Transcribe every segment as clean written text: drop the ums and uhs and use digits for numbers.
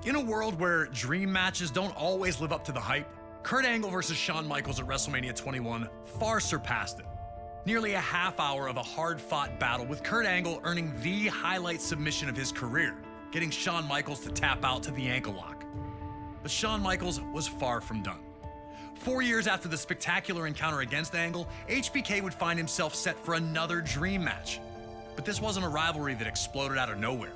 In a world where dream matches don't always live up to the hype, Kurt Angle versus Shawn Michaels at WrestleMania 21 far surpassed it. Nearly a half hour of a hard-fought battle with Kurt Angle earning the highlight submission of his career, getting Shawn Michaels to tap out to the ankle lock. But Shawn Michaels was far from done. 4 years after the spectacular encounter against Angle, HBK would find himself set for another dream match. But this wasn't a rivalry that exploded out of nowhere.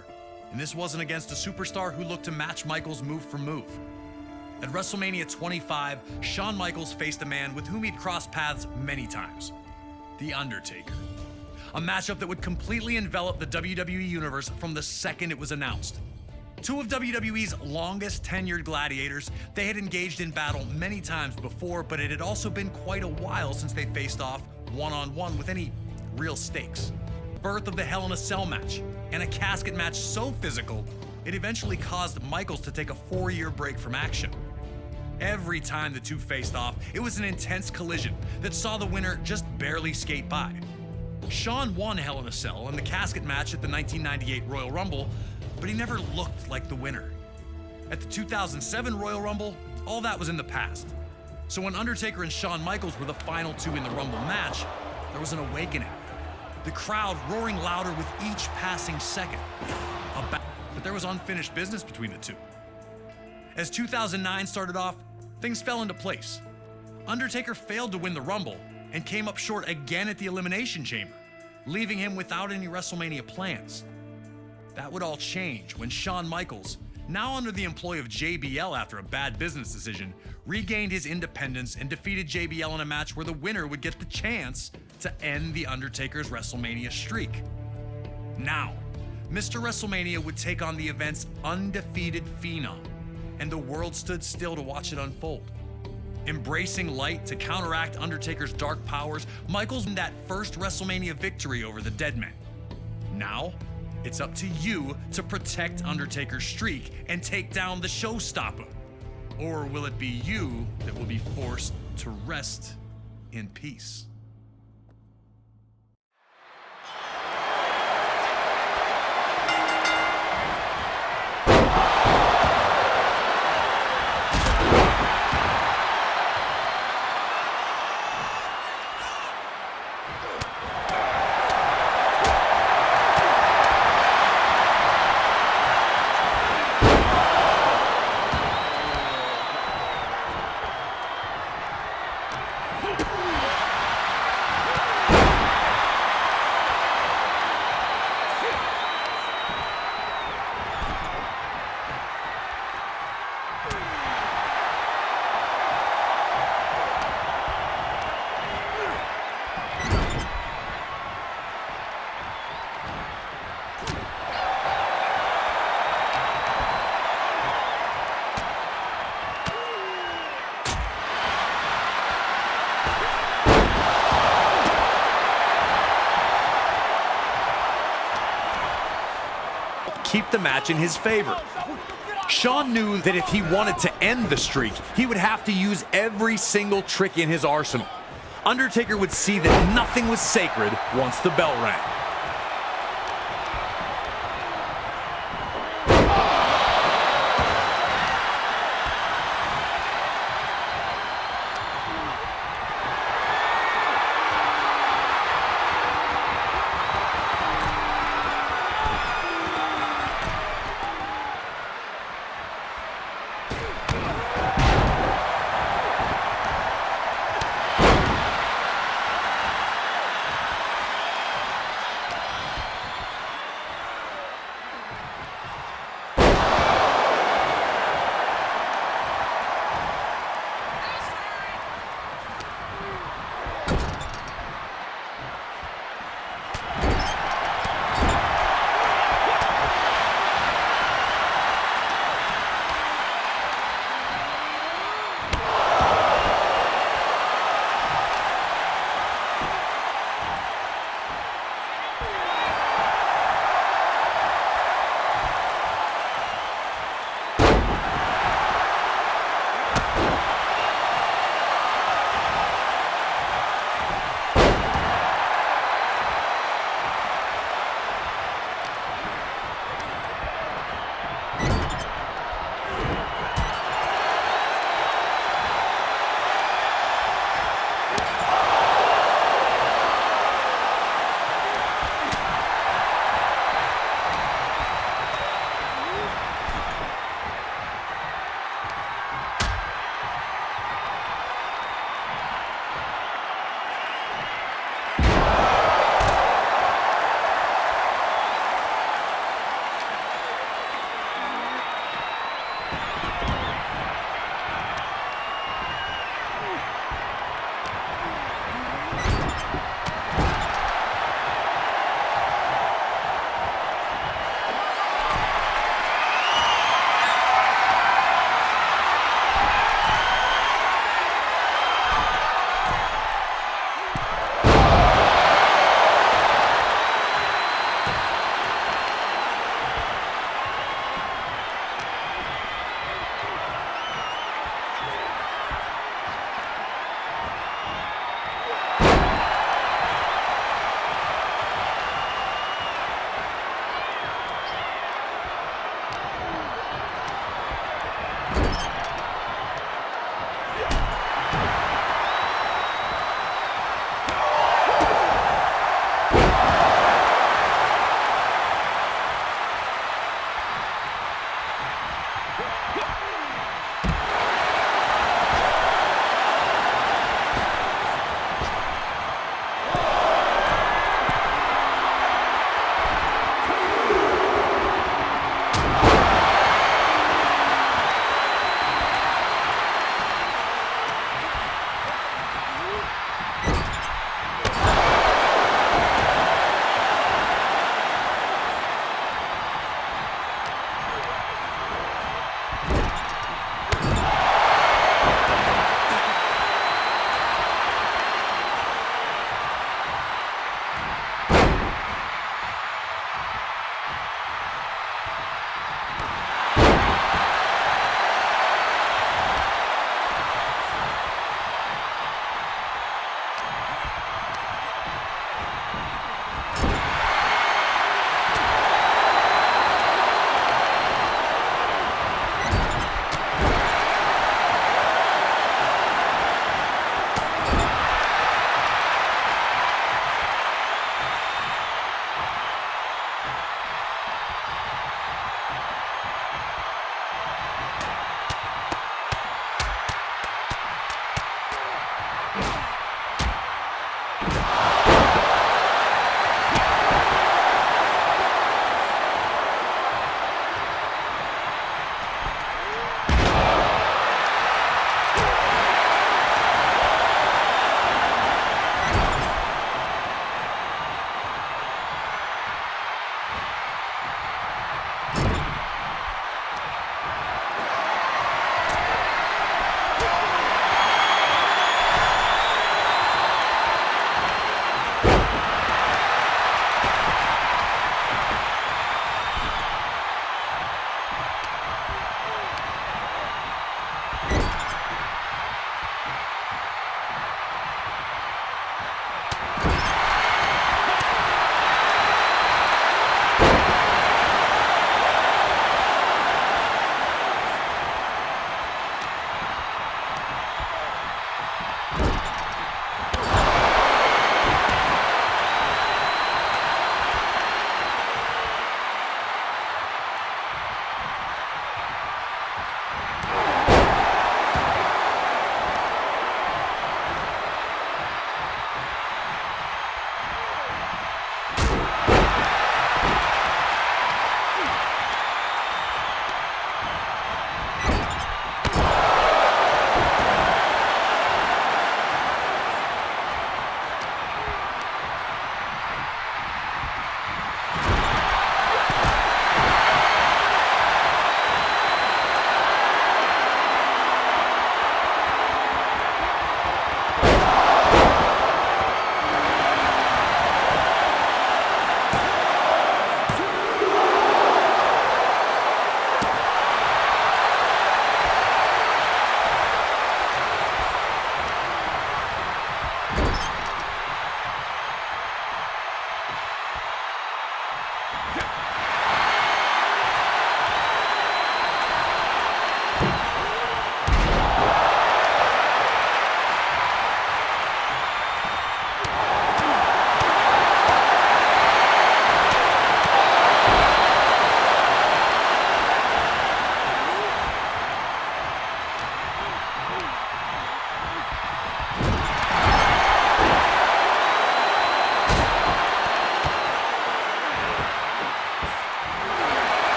And this wasn't against a superstar who looked to match Michaels move for move. At WrestleMania 25, Shawn Michaels faced a man with whom he'd crossed paths many times, The Undertaker. A matchup that would completely envelop the WWE Universe from the second it was announced. Two of WWE's longest tenured gladiators, they had engaged in battle many times before, but it had also been quite a while since they faced off one-on-one with any real stakes. Birth of the Hell in a Cell match, and a casket match so physical, it eventually caused Michaels to take a 4-year break from action. Every time the two faced off, it was an intense collision that saw the winner just barely skate by. Shawn won Hell in a Cell and the casket match at the 1998 Royal Rumble, but he never looked like the winner. At the 2007 Royal Rumble, all that was in the past. So when Undertaker and Shawn Michaels were the final two in the Rumble match, there was an awakening. The crowd roaring louder with each passing second. But there was unfinished business between the two. As 2009 started off, things fell into place. Undertaker failed to win the Rumble and came up short again at the Elimination Chamber, leaving him without any WrestleMania plans. That would all change when Shawn Michaels, now under the employ of JBL after a bad business decision, regained his independence and defeated JBL in a match where the winner would get the chance to end The Undertaker's WrestleMania streak. Now, Mr. WrestleMania would take on the event's undefeated phenom, and the world stood still to watch it unfold. Embracing light to counteract Undertaker's dark powers, Michaels won that first WrestleMania victory over the Deadman. Now, it's up to you to protect Undertaker's streak and take down the showstopper. Or will it be you that will be forced to rest in peace? Keep the match in his favor. Shawn knew that if he wanted to end the streak, he would have to use every single trick in his arsenal. Undertaker would see that nothing was sacred once the bell rang.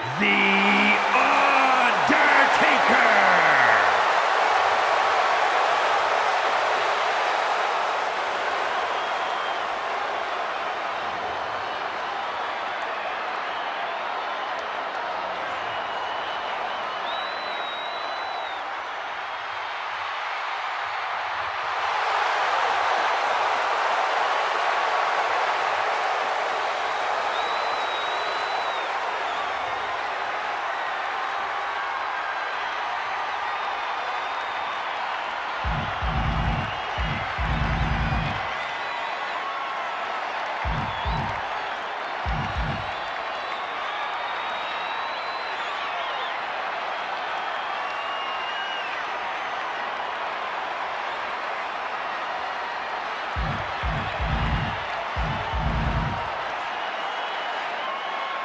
The